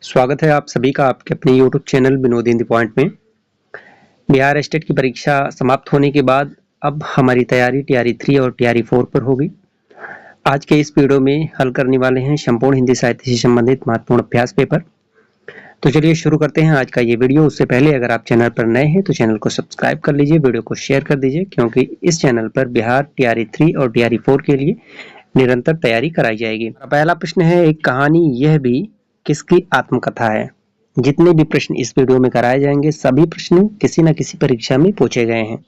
स्वागत है आप सभी का आपके अपने YouTube channel Vinod in the point में। बिहार स्टेट की परीक्षा समाप्त होने के बाद अब हमारी तैयारी टीआरई 3 और टीआरई 4 पर होगी। आज के इस वीडियो में हल करने वाले हैं संपूर्ण हिंदी साहित्य से संबंधित महत्वपूर्ण अभ्यास पेपर। तो चलिए शुरू करते हैं आज का ये वीडियो। उससे पहले अगर आप चैनल पर नए हैं तो चैनल को सब्सक्राइब कर लीजिए, वीडियो को शेयर कर दीजिए, क्योंकि इस चैनल पर बिहार टीआरई 3 और टीआरई 4 के लिए निरंतर तैयारी कराई जाएगी। पहला प्रश्न है, एक कहानी यह भी किसकी आत्मकथा है। जितने भी प्रश्न इस वीडियो में कराए जाएंगे सभी प्रश्न किसी न किसी परीक्षा में पूछे गए हैं।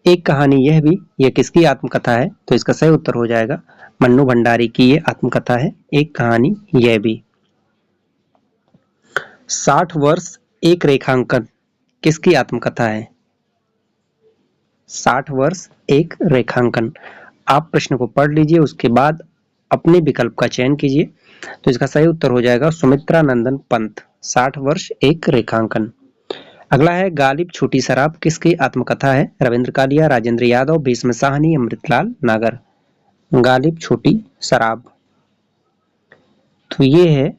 एक कहानी यह भी, यह किसकी आत्मकथा है, तो इसका सही उत्तर हो जाएगा मन्नू भंडारी की ये आत्मकथा है, एक कहानी यह भी। 60 वर्ष एक रेखांकन किसकी आत्मकथा है। 60 वर्ष एक रेखांकन। आप प्रश्न को पढ़ लीजिए, उसके बाद अपने विकल्प का चयन कीजिए। तो इसका सही उत्तर हो जाएगा सुमित्रा नंदन पंत, 60 वर्ष एक रेखांकन। अगला है, गालिब छोटी शराब किसकी आत्मकथा है। रविंद्र कालिया, राजेंद्र यादव, भीष्म साहनी, अमृतलाल नागर। गालिब छोटी शराब, तो ये है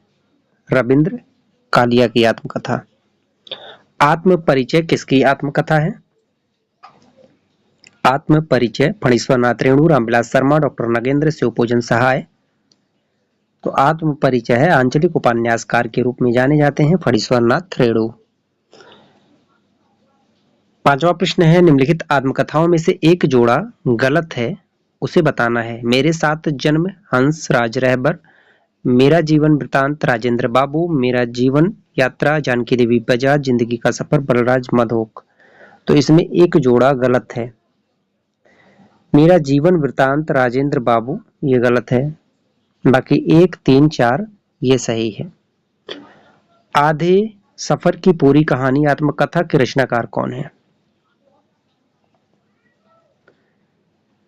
रविंद्र कालिया की आत्मकथा। आत्म परिचय किसकी आत्मकथा है। आत्म परिचय फणीश्वर नाथ रेणु, रामविलास शर्मा, डॉक्टर नगेंद्र, शिवपूजन सहाय। तो आत्म परिचय है, आंचलिक उपन्यासकार के रूप में जाने जाते हैं फणीश्वर नाथ रेणु। पांचवा प्रश्न है, निम्नलिखित आत्मकथाओं में से एक जोड़ा गलत है, उसे बताना है। मेरे साथ जन्म हंस राज रहबर, मेरा जीवन वृतांत राजेंद्र बाबू, मेरा जीवन यात्रा जानकी देवी बजाज, जिंदगी का सफर बलराज मधोक। तो इसमें एक जोड़ा गलत है। मेरा जीवन वृतांत राजेंद्र बाबू ये गलत है, बाकी 1, 3, 4 ये सही है। आधे सफर की पूरी कहानी आत्मकथा के रचनाकार कौन है।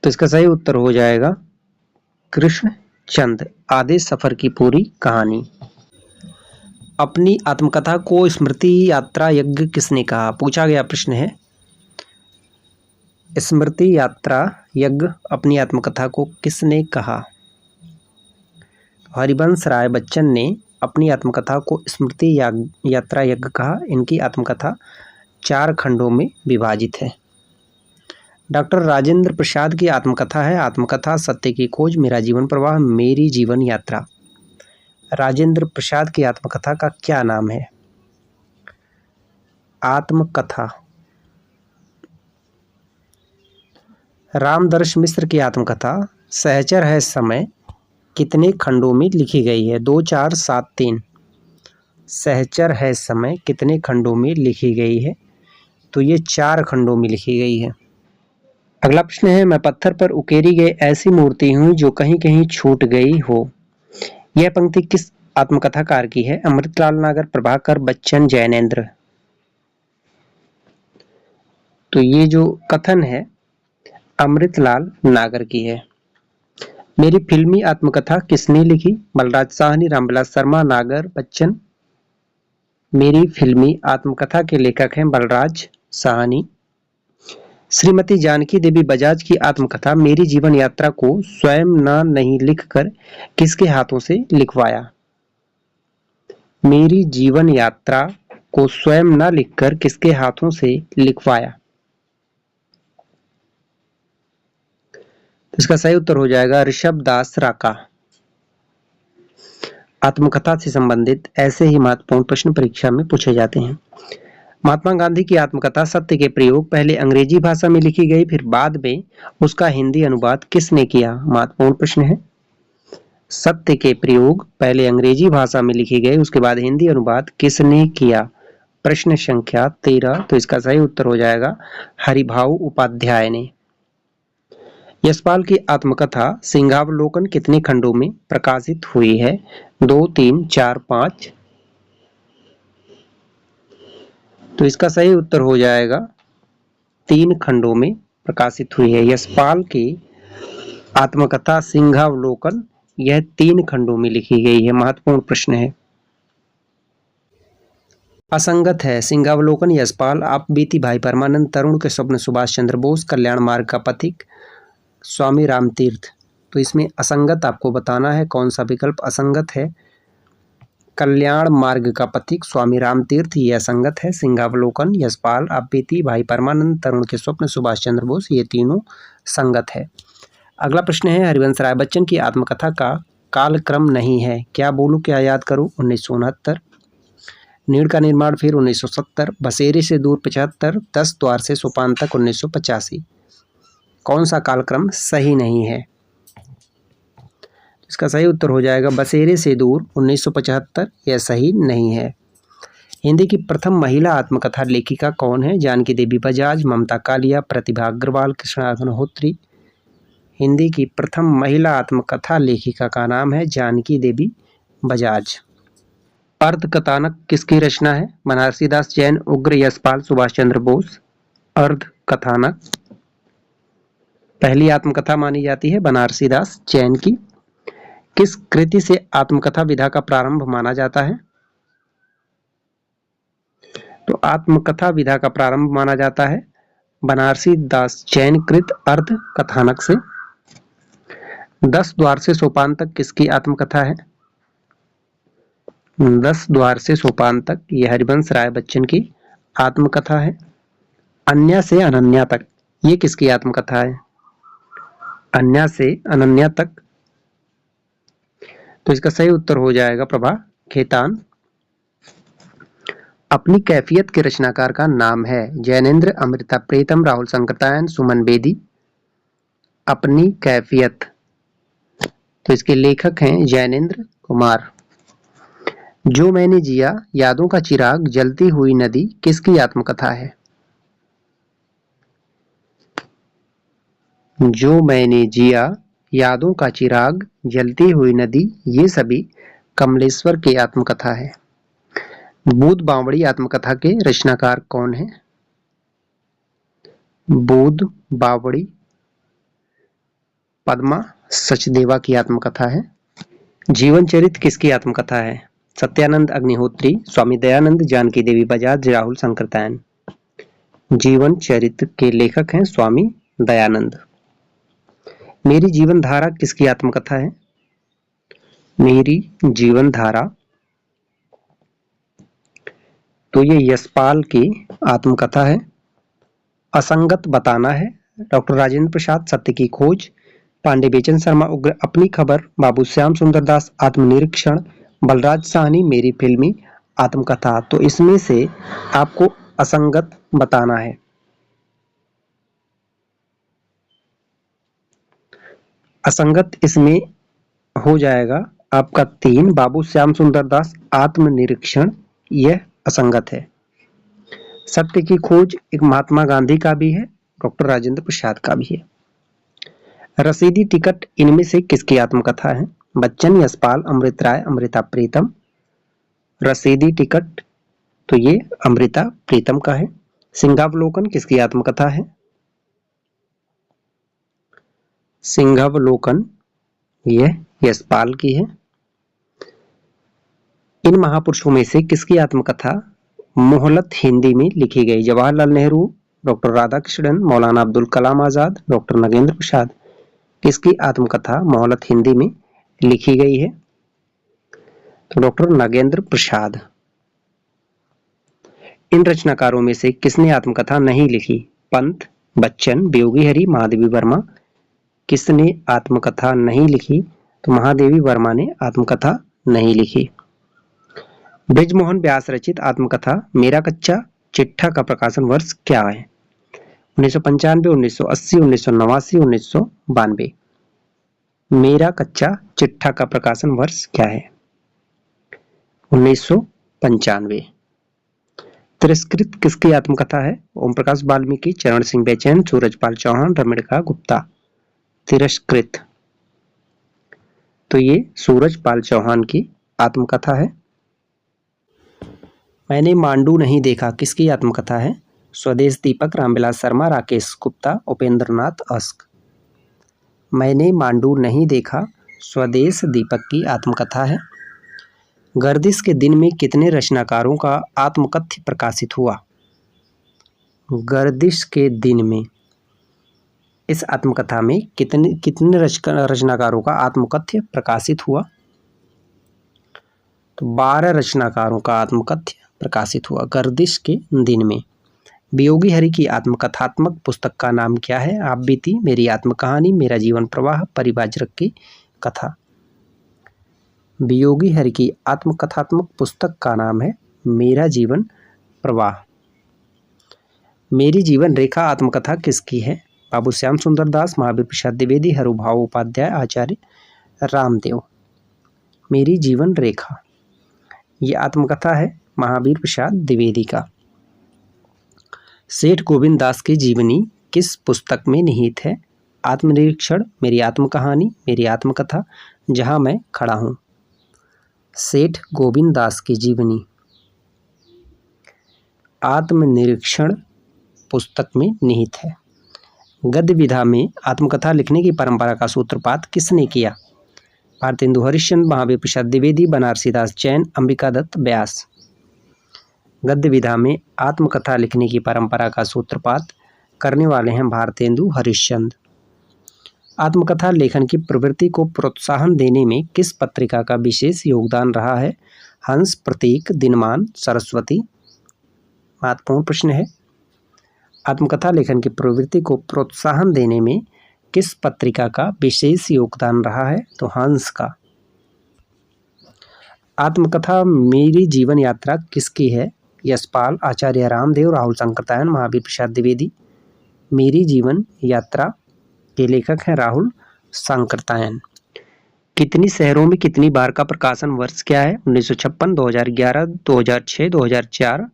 तो इसका सही उत्तर हो जाएगा कृष्णचंद, आधे सफर की पूरी कहानी। अपनी आत्मकथा को स्मृति यात्रा यज्ञ किसने कहा, पूछा गया प्रश्न है। स्मृति यात्रा यज्ञ अपनी आत्मकथा को किसने कहा। हरिवंश राय बच्चन ने अपनी आत्मकथा को स्मृति यात्रा यज्ञ कहा। इनकी आत्मकथा 4 खंडों में विभाजित है। डॉक्टर राजेंद्र प्रसाद की आत्मकथा है, आत्मकथा सत्य की खोज, मेरा जीवन प्रवाह, मेरी जीवन यात्रा। राजेंद्र प्रसाद की आत्मकथा का क्या नाम है। आत्मकथा। रामदर्श मिश्र की आत्मकथा सहचर है समय कितने खंडों में लिखी गई है। 2, 4, 7, 3। सहचर है समय कितने खंडों में लिखी गई है, तो ये 4 खंडों में लिखी गई है। अगला प्रश्न है, मैं पत्थर पर उकेरी गई ऐसी मूर्ति हूं जो कहीं कहीं छूट गई हो। यह पंक्ति किस आत्मकथाकार की है। अमृतलाल नागर, प्रभाकर बच्चन, जैनेन्द्र। तो ये जो कथन है अमृतलाल नागर की है। मेरी फिल्मी आत्मकथा किसने लिखी। बलराज साहनी, रामविलास शर्मा, नागर, बच्चन। मेरी फिल्मी आत्मकथा के लेखक हैं बलराज साहनी। श्रीमती जानकी देवी बजाज की आत्मकथा मेरी जीवन यात्रा को स्वयं नहीं लिखकर किसके हाथों से लिखवाया। मेरी जीवन यात्रा को स्वयं न लिखकर किसके हाथों से लिखवाया। इसका सही उत्तर हो जाएगा ऋषभ दास राका। आत्मकथा से संबंधित ऐसे ही महत्वपूर्ण प्रश्न परीक्षा में पूछे जाते हैं। महात्मा गांधी की आत्मकथा सत्य के प्रयोग पहले अंग्रेजी भाषा में लिखी गई, फिर बाद में उसका हिंदी अनुवाद किसने किया। महत्वपूर्ण प्रश्न है। सत्य के प्रयोग पहले अंग्रेजी भाषा में लिखी गई, उसके बाद हिंदी अनुवाद किसने किया। प्रश्न संख्या 13। तो इसका सही उत्तर हो जाएगा हरिभाऊ उपाध्याय ने। यशपाल की आत्मकथा सिंहावलोकन कितने खंडों में प्रकाशित हुई है। 2, 3, 4, 5। तो इसका सही उत्तर हो जाएगा 3 खंडों में प्रकाशित हुई है। यशपाल की आत्मकथा सिंहावलोकन यह 3 खंडों में लिखी गई है। महत्वपूर्ण प्रश्न है। असंगत है। सिंहावलोकन यशपाल, आप बीती भाई परमानंद, तरुण के स्वप्न सुभाष चंद्र बोस, कल्याण मार्ग का पथिक स्वामी रामतीर्थ। तो इसमें असंगत आपको बताना है, कौन सा विकल्प असंगत है। कल्याण मार्ग का पथिक स्वामी रामतीर्थ, यह संगत है। सिंहावलोकन, यशपाल, आप बीती, भाई परमानंद, तरुण के स्वप्न, सुभाष चंद्र बोस, ये तीनों संगत है। अगला प्रश्न है, हरिवंश राय बच्चन की आत्मकथा का कालक्रम नहीं है, क्या बोलूं क्या याद करूं? 1969, नीड़ का निर्माण फिर 1970, बसेरे से दूर 75, 10 द्वार से सोपान तक 1985। कौन सा कालक्रम सही नहीं है? इसका सही उत्तर हो जाएगा बसेरे से दूर 1975, यह सही नहीं है। हिंदी की प्रथम महिला आत्मकथा लेखिका कौन है? जानकी देवी बजाज, ममता कालिया, प्रतिभा अग्रवाल, कृष्णा अग्निहोत्री। हिंदी की प्रथम महिला आत्मकथा लेखिका का नाम है जानकी देवी बजाज। अर्धकथानक किसकी रचना है? बनारसी दास, जैन, उग्र, यशपाल, सुभाष चंद्र बोस। अर्धकथानक पहली आत्मकथा मानी जाती है बनारसी दास जैन की। किस कृति से आत्मकथा विधा का प्रारंभ माना जाता है? तो आत्मकथा विधा का प्रारंभ माना जाता है बनारसी दास जैन कृत अर्ध कथानक से। 10 द्वार से सोपान तक किसकी आत्मकथा है? 10 द्वार से सोपान तक यह हरिवंश राय बच्चन की आत्मकथा है। अन्या से अनन्या तक ये किसकी आत्मकथा है? अन्या से अनन्या तक, तो इसका सही उत्तर हो जाएगा प्रभा खेतान। अपनी कैफियत के रचनाकार का नाम है? जैनेन्द्र, अमृता प्रीतम, राहुल संकृतायन, सुमन बेदी। अपनी कैफियत, तो इसके लेखक हैं जैनेन्द्र कुमार। जो मैंने जिया, यादों का चिराग, जलती हुई नदी किसकी आत्मकथा है? जो मैंने जिया, यादों का चिराग, जलती हुई नदी, ये सभी कमलेश्वर की आत्मकथा है। बूद बावड़ी आत्मकथा के रचनाकार कौन है? बूद बावड़ी पद्मा सचदेवा की आत्मकथा है। जीवन चरित्र किसकी आत्मकथा है? सत्यानंद अग्निहोत्री, स्वामी दयानंद, जानकी देवी बजाज, राहुल संकृतायन। जीवन चरित्र के लेखक हैं स्वामी दयानंद। मेरी जीवन धारा किसकी आत्मकथा है? मेरी जीवन धारा, तो ये यशपाल की आत्मकथा है। असंगत बताना है, डॉक्टर राजेंद्र प्रसाद, सत्य की खोज, पांडे बेचन शर्मा, उग्र, अपनी खबर, बाबू श्याम सुंदर दास, आत्मनिरीक्षण, बलराज साहनी, मेरी फिल्मी आत्मकथा। तो इसमें से आपको असंगत बताना है। असंगत इसमें हो जाएगा आपका 3, बाबू श्याम सुंदर दास, आत्मनिरीक्षण, यह असंगत है। सत्य की खोज एक महात्मा गांधी का भी है, डॉक्टर राजेंद्र प्रसाद का भी है। रसीदी टिकट इनमें से किसकी आत्मकथा है? बच्चन, यशपाल, अमृत राय, अमृता प्रीतम। रसीदी टिकट, तो ये अमृता प्रीतम का है। सिंहावलोकन किसकी आत्मकथा है? सिंहावलोकन यह यशपाल की है। इन महापुरुषों में से किसकी आत्मकथा मोहलत हिंदी में लिखी गई? जवाहरलाल नेहरू, डॉक्टर राधाकृष्णन, मौलाना अब्दुल कलाम आजाद, डॉक्टर नगेंद्र प्रसाद। किसकी आत्मकथा मोहलत हिंदी में लिखी गई है? तो डॉक्टर नगेंद्र प्रसाद। इन रचनाकारों में से किसने आत्मकथा नहीं लिखी? पंत, बच्चन, वियोगी हरि, महादेवी वर्मा। किसने आत्मकथा नहीं लिखी? तो महादेवी वर्मा ने आत्मकथा नहीं लिखी। बृजमोहन व्यास रचित आत्मकथा मेरा कच्चा चिट्ठा का प्रकाशन वर्ष क्या है? 1995, 1980, 1989, 1992। मेरा कच्चा चिट्ठा का प्रकाशन वर्ष क्या है? 1995। तिरस्कृत किसकी आत्मकथा है? ओम प्रकाश वाल्मीकि, चरण सिंह बेचैन, सूरजपाल चौहान, रमणिका गुप्ता। तिरस्कृत, तो ये सूरजपाल चौहान की आत्मकथा है। मैंने मांडू नहीं देखा किसकी आत्मकथा है? स्वदेश दीपक, रामविलास शर्मा, राकेश गुप्ता, उपेंद्र नाथ अस्क। मैंने मांडू नहीं देखा स्वदेश दीपक की आत्मकथा है। गर्दिश के दिन में कितने रचनाकारों का आत्मकथ्य प्रकाशित हुआ? गर्दिश के दिन में इस आत्मकथा में कितने रचनाकारों का आत्मकथ्य प्रकाशित हुआ? तो 12 रचनाकारों का आत्मकथ्य प्रकाशित हुआ गर्दिश के दिन में। वियोगी हरि की आत्मकथात्मक पुस्तक का नाम क्या है? आप बीती, मेरी आत्मकहानी, मेरा जीवन प्रवाह, परिवाजरक की कथा। वियोगी हरि की आत्मकथात्मक पुस्तक का नाम है मेरा जीवन प्रवाह। मेरी जीवन रेखा आत्मकथा किसकी है? बाबू श्याम सुंदर दास, महावीर प्रसाद द्विवेदी, हरुभाऊ उपाध्याय, आचार्य रामदेव। मेरी जीवन रेखा ये आत्मकथा है महावीर प्रसाद द्विवेदी का। सेठ गोविंद दास की जीवनी किस पुस्तक में निहित है? आत्मनिरीक्षण, मेरी आत्मकहानी, मेरी आत्मकथा, जहां मैं खड़ा हूं। सेठ गोविंद दास की जीवनी आत्मनिरीक्षण पुस्तक में निहित है। गद्य विधा में आत्मकथा लिखने की परंपरा का सूत्रपात किसने किया? भारतेंदु हरिश्चंद्र, महावीर प्रसाद द्विवेदी, बनारसी दास जैन, अंबिका दत्त व्यास। गद्य विधा में आत्मकथा लिखने की परंपरा का सूत्रपात करने वाले हैं भारतेंदु हरिश्चंद्र। आत्मकथा लेखन की प्रवृत्ति को प्रोत्साहन देने में किस पत्रिका का विशेष योगदान रहा है? हंस, प्रतीक, दिनमान, सरस्वती। महत्वपूर्ण प्रश्न है। आत्मकथा लेखन की प्रवृत्ति को प्रोत्साहन देने में किस पत्रिका का विशेष योगदान रहा है? तो हंस का। आत्मकथा मेरी जीवन यात्रा किसकी है? यशपाल, आचार्य रामदेव, राहुल संकृतायन, महावीर प्रसाद द्विवेदी। मेरी जीवन यात्रा के लेखक हैं राहुल संकृतायन। कितनी शहरों में कितनी बार का प्रकाशन वर्ष क्या है? 1956, 2011, 2006, 2004।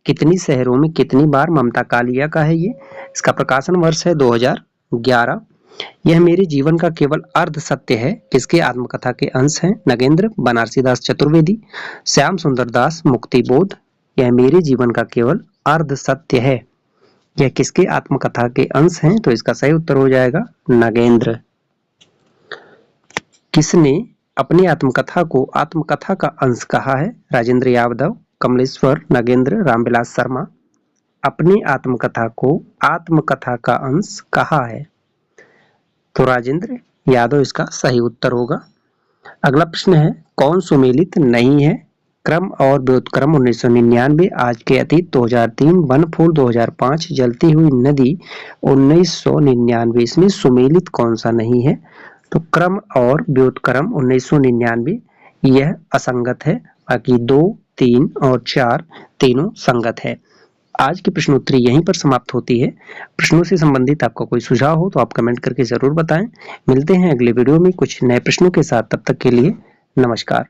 कितनी शहरों में कितनी बार ममता कालिया का है ये। इसका प्रकाशन वर्ष है 2011। यह मेरे जीवन का केवल अर्ध सत्य है किसके आत्मकथा के अंश हैं? नगेंद्र, बनारसी दास चतुर्वेदी, श्याम सुंदर दास, मुक्तिबोध। यह मेरे जीवन का केवल अर्ध सत्य है, यह किसके आत्मकथा के अंश हैं? तो इसका सही उत्तर हो जाएगा नगेंद्र। किसने अपनी आत्मकथा को आत्मकथा का अंश कहा है? राजेंद्र यादव, कमलेश्वर, नगेंद्र, रामविलास शर्मा। अपनी आत्मकथा को आत्मकथा का अंश कहा है? तो राजेंद्र यादव इसका सही उत्तर होगा। अगला प्रश्न है कौन सुमेलित नहीं है? क्रम और व्युत्क्रम 1999, आज के अतीत 2003, वन फूल 2005, जलती हुई नदी 1999। इसमें सुमेलित कौन सा नहीं है? तो क्रम और व्युत्क्रम 1999 यह असंगत है, बाकी 2, 3 और 4 तीनों संगत है। आज की प्रश्नोत्तरी यहीं पर समाप्त होती है। प्रश्नों से संबंधित आपका कोई सुझाव हो तो आप कमेंट करके जरूर बताएं। मिलते हैं अगले वीडियो में कुछ नए प्रश्नों के साथ। तब तक के लिए नमस्कार।